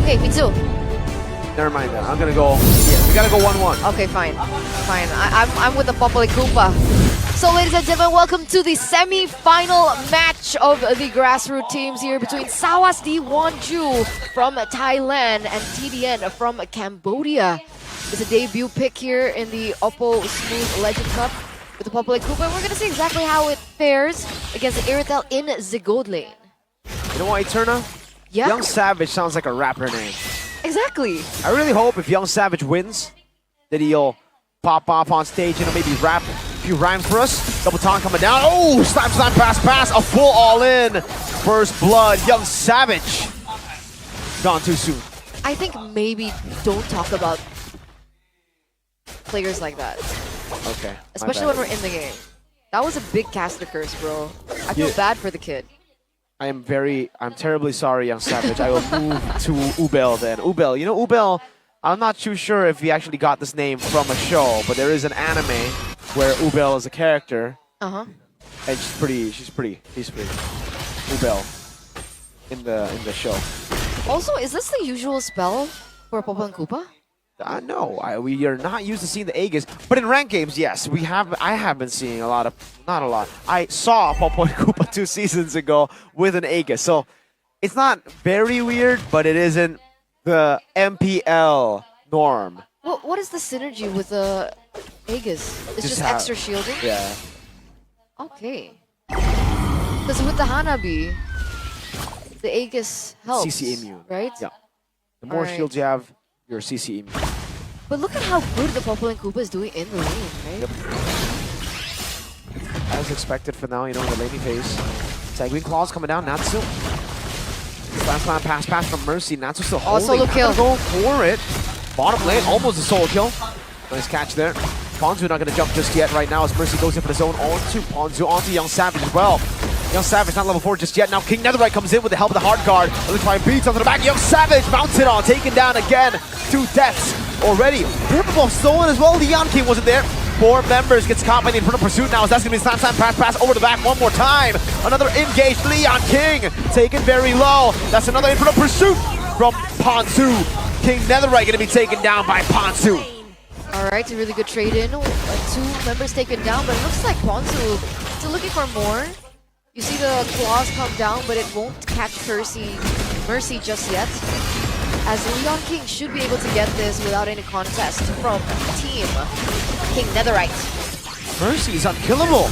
Okay, me too. Never mind that. I'm gonna go. Yeah, we gotta go 1-1. Okay, fine. Fine. I'm with the Popoli Koopa. So, ladies and gentlemen, welcome to the semi-final match of the grassroots teams here between Sawas D Wonju from Thailand and TDN from Cambodia. It's a debut pick here in the Oppo Smooth Legend Cup with the Popoli Koopa. We're gonna see exactly how it fares against the Iritel in the gold lane. You know what, Eterna? Yeah. Young Savage sounds like a rapper name. Exactly. I really hope if Young Savage wins, that he'll pop off on stage and maybe rap a few rhymes for us. Double taunt coming down. Oh, slap, pass. A full all-in. First blood. Young Savage. Gone too soon. I think maybe don't talk about players like that. Okay. Especially when we're in the game. That was a big caster curse, bro. I feel bad for the kid. I'm terribly sorry, Young Savage. I will move to Ubel then. Ubel, you know Ubel, I'm not too sure if he actually got this name from a show, but there is an anime where Ubel is a character. Uh-huh. And she's pretty. Ubel in the show. Also, is this the usual spell for Popoli and Koopa? No, we are not used to seeing the Aegis, but in ranked games, yes, I have been seeing not a lot. I saw Popoli Koopa 2 seasons ago with an Aegis, so it's not very weird, but it isn't the MPL norm. What is the synergy with the Aegis? It's just extra shielding? Yeah. Okay. Because with the Hanabi, the Aegis helps. CC immune. Right? Yeah. The more shields you have, your CC immune. But look at how good the Popoli and Koopa is doing in the lane, right? Yep. As expected for now, in the laning phase. Sanguine Claws coming down, Natsu. Slam, pass from Mercy. Natsu still holding. Solo kill. Go for it. Bottom lane, almost a solo kill. Nice catch there. Ponzu not gonna jump just yet right now as Mercy goes in for the zone onto Ponzu, onto Young Savage as well. Young Savage not level 4 just yet. Now King Netherite comes in with the help of the hard guard. Looks like beats onto the back. Young Savage mounts it on, taken down again. 2 deaths already. Purple stolen as well. Leon King wasn't there. 4 members gets caught by the Infernal Pursuit now. That's gonna be slam, pass over the back one more time. Another engaged Leon King taken very low. That's another Infernal Pursuit from Ponzu. King Netherite gonna be taken down by Ponzu. Alright, a really good trade-in. 2 members taken down, but it looks like Ponzu still looking for more. You see the claws come down, but it won't catch Mercy just yet. As Leon King should be able to get this without any contest from Team King Netherite. Mercy is unkillable.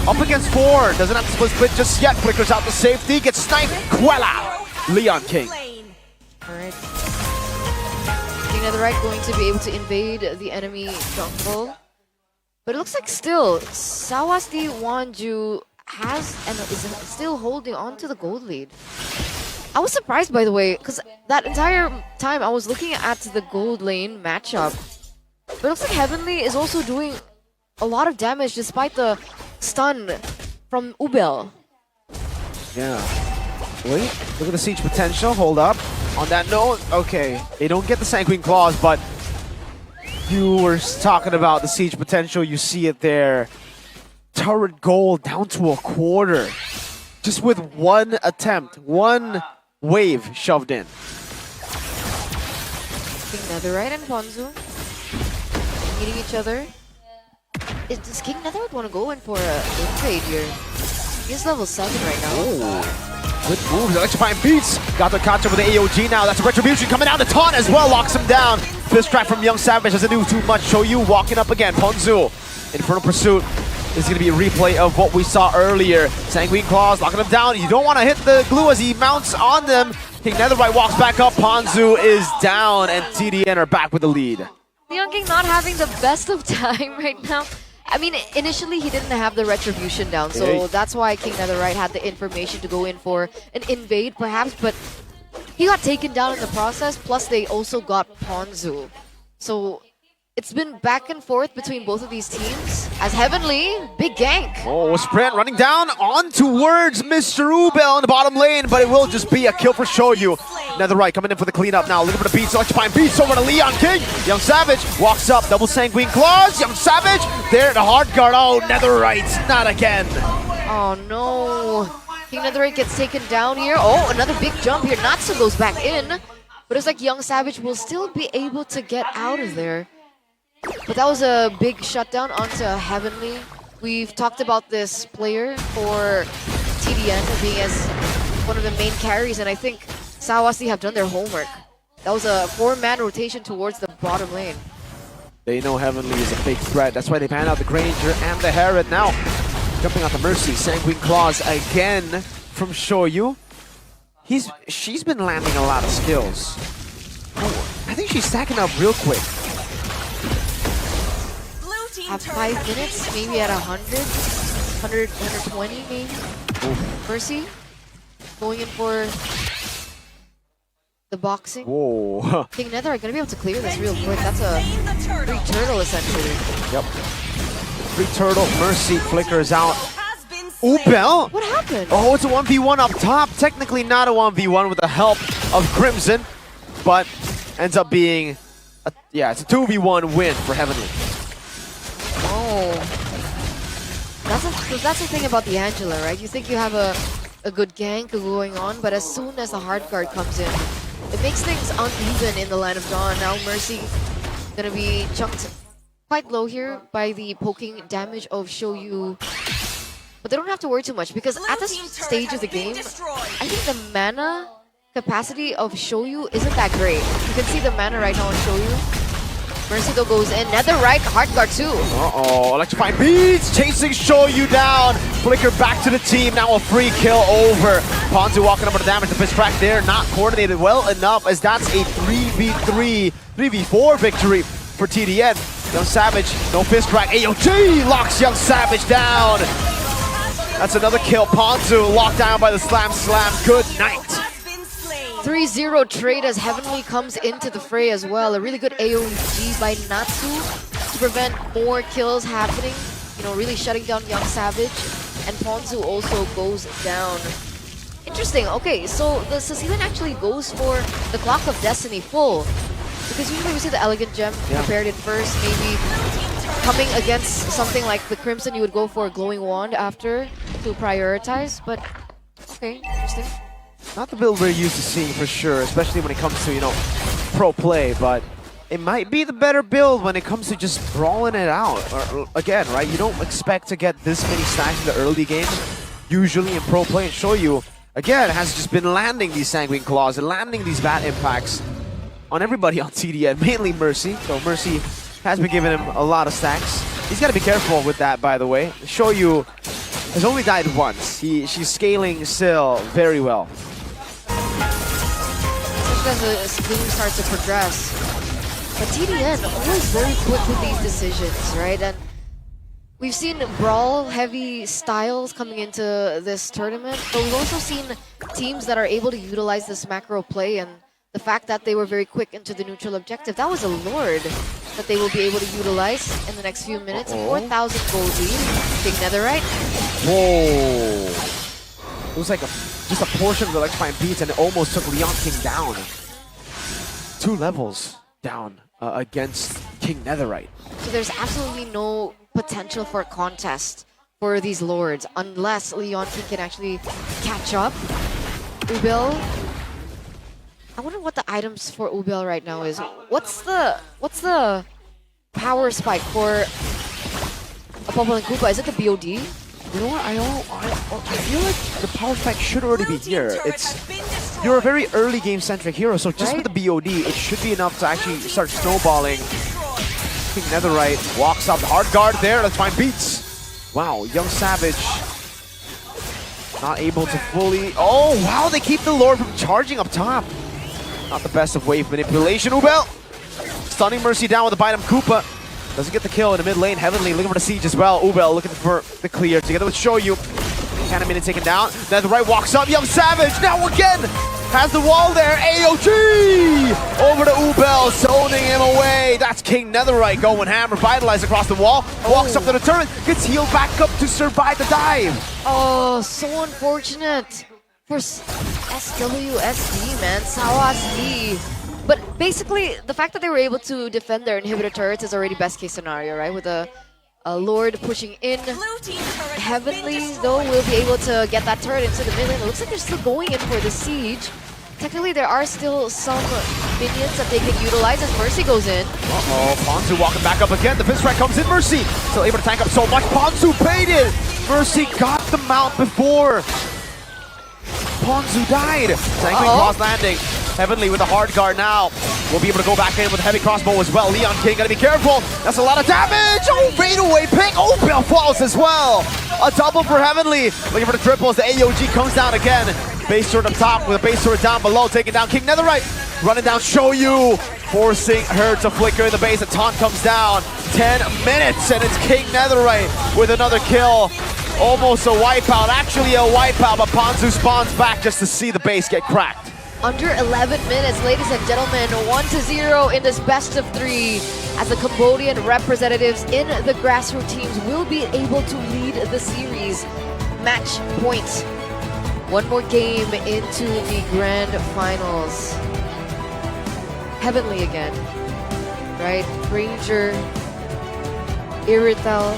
Up against 4. Doesn't have to split just yet. Flickers out the safety. Gets sniped. Quella. Leon King. Alright. King Netherite going to be able to invade the enemy jungle. But it looks like still, Sawas D Wonju has and is still holding on to the gold lead. I was surprised, by the way, because that entire time I was looking at the gold lane matchup. But it looks like Heavenly is also doing a lot of damage despite the stun from Ubel. Yeah. Wait, look at the siege potential. Hold up. On that note, okay, they don't get the Sanguine Claws, but you were talking about the siege potential. You see it there. Turret gold down to a quarter. Just with one attempt, one wave shoved in. King Netherite and Ponzu meeting each other. Does King Netherite want to go in for a trade here? He's level 7 right now. Oh, good moves, electrifying beats. Got the catch up with the AOG now. That's a retribution coming down. The taunt as well locks him down. Fist trap from Young Savage doesn't do too much. Shoyu walking up again. Ponzu, Infernal Pursuit. This is going to be a replay of what we saw earlier. Sanguine Claws locking him down. You don't want to hit the glue as he mounts on them. King Netherite walks back up. Ponzu is down, and TDN are back with the lead. Leon King not having the best of time right now. I mean, initially he didn't have the retribution down, so that's why King Netherite had the information to go in for an invade, perhaps, but he got taken down in the process, plus they also got Ponzu. So it's been back and forth between both of these teams. As Heavenly, big gank. Oh, sprint running down on towards Mr. Ubel in the bottom lane, but it will just be a kill for Shoyu. Netherite coming in for the cleanup now. Looking for the beats, electrifying beats over to Leon King. Young Savage walks up, double Sanguine Claws. Young Savage there, the hard guard. Oh, Netherite, not again. Oh no. King Netherite gets taken down here. Oh, another big jump here. Natsu goes back in. But it's like Young Savage will still be able to get out of there. But that was a big shutdown onto Heavenly. We've talked about this player for TDN being as one of the main carries, and I think Sawasi have done their homework. That was a 4-man rotation towards the bottom lane. They know Heavenly is a big threat. That's why they pan out the Granger and the Herod. Now, jumping out the Mercy, Sanguine Claws again from Shoyu. She's been landing a lot of skills. Oh, I think she's stacking up real quick. At 5 minutes, maybe at 120 maybe. Oof. Mercy going in for the boxing. Whoa. King Nether are gonna be able to clear this real quick. That's a free turtle essentially. Yep. Free turtle, Mercy flickers out. Ubel? What happened? Oh, it's a 1v1 up top. Technically not a 1v1 with the help of Crimson, but ends up being, it's a 2v1 win for Heavenly. Oh. That's the thing about the Angela, right? You think you have a good gank going on, but as soon as the hard guard comes in, it makes things uneven in the line of dawn. Now Mercy gonna be chunked quite low here by the poking damage of Shoyu. But they don't have to worry too much because at this stage of the game, I think the mana capacity of Shoyu isn't that great. You can see the mana right now on Shoyu. Mercy though goes in, netherite, hard guard too. Uh-oh, electrifying beats, chasing Shoyu down. Flicker back to the team, now a free kill over. Ponzu walking over the damage, the fist track there, not coordinated well enough as that's a 3v3, 3v4 victory for TDN. Young Savage, no fist crack, AOG locks Young Savage down. That's another kill, Ponzu locked down by the slam, good night. 3-0 trade as Heavenly comes into the fray as well. A really good AOG by Natsu to prevent more kills happening. You know, really shutting down Young Savage. And Ponzu also goes down. Interesting. Okay, so the Cecilian actually goes for the Clock of Destiny full. Because usually we see the Elegant Gem prepared in first. Maybe coming against something like the Crimson, you would go for a Glowing Wand after to prioritize. But, okay, interesting. Not the build we're used to seeing for sure, especially when it comes to, pro play, but it might be the better build when it comes to just brawling it out. Or again, right, you don't expect to get this many stacks in the early game, usually in pro play, and Shoyu, again, has just been landing these Sanguine Claws and landing these bad impacts on everybody on TDN, mainly Mercy. So Mercy has been giving him a lot of stacks. He's got to be careful with that, by the way. Shoyu has only died once. She's scaling still very well. Especially as the game starts to progress. But TDN always very quick with these decisions, right? And we've seen brawl-heavy styles coming into this tournament, but we've also seen teams that are able to utilize this macro play, and the fact that they were very quick into the neutral objective, that was a Lord that they will be able to utilize in the next few minutes. 4,000 gold lead. Big netherite. Whoa! It was like just a portion of the electrifying beats, and it almost took Leon King down. 2 levels down against King Netherite. So there's absolutely no potential for a contest for these Lords unless Leon King can actually catch up. Ubel. I wonder what the items for Ubel right now is. What's the power spike for a Popol and Koopa? Is it the BOD? You know what? I feel like the power spike should already be here. You're a very early game centric hero, so just with the BOD, it should be enough to actually start snowballing. King Netherite walks up, hard guard there. Let's find beats. Wow, Young Savage not able to fully. Oh wow, they keep the Lord from charging up top. Not the best of wave manipulation. Ubel stunning Mercy down with a Bite Koopa. Doesn't get the kill in the mid lane. Heavenly looking for the siege as well. Ubel looking for the clear together with Shoyu. Kind of minute taken down. Then the right walks up. Young Savage now again has the wall there. AOG over to Ubel, zoning him away. That's King Netherite going ham, revitalized across the wall. Walks up to the turret, gets healed back up to survive the dive. Oh, so unfortunate for SWSD, man. Sawasdi. But basically, the fact that they were able to defend their inhibitor turrets is already best case scenario, right? With a Lord pushing in. Heavenly, though, will be able to get that turret into the mid lane. It looks like they're still going in for the siege. technically there are still some minions that they can utilize as Mercy goes in. Uh-oh, Ponzu walking back up again. The pin strike comes in. Mercy still able to tank up so much. Ponzu baited. Mercy got the mount before Ponzu died. Tanking cross landing. Heavenly with a hard guard now. We'll be able to go back in with a heavy crossbow as well. Leon King gotta be careful. That's a lot of damage. Oh, fade away pick. Oh, Bell falls as well. A double for Heavenly. Looking for the triples. The AOG comes down again. Base sword up top with a base sword down below. Taking down King Netherite. Running down Shoyu. Forcing her to flicker in the base. A taunt comes down. 10 minutes and it's King Netherite with another kill. Almost a wipeout. Actually a wipeout, but Ponzu spawns back just to see the base get cracked. Under 11 minutes, ladies and gentlemen, 1-0 in this best of 3 as the Cambodian representatives in the grassroots teams will be able to lead the series. Match point. One more game into the grand finals. Heavenly again, right? Ranger, Irital,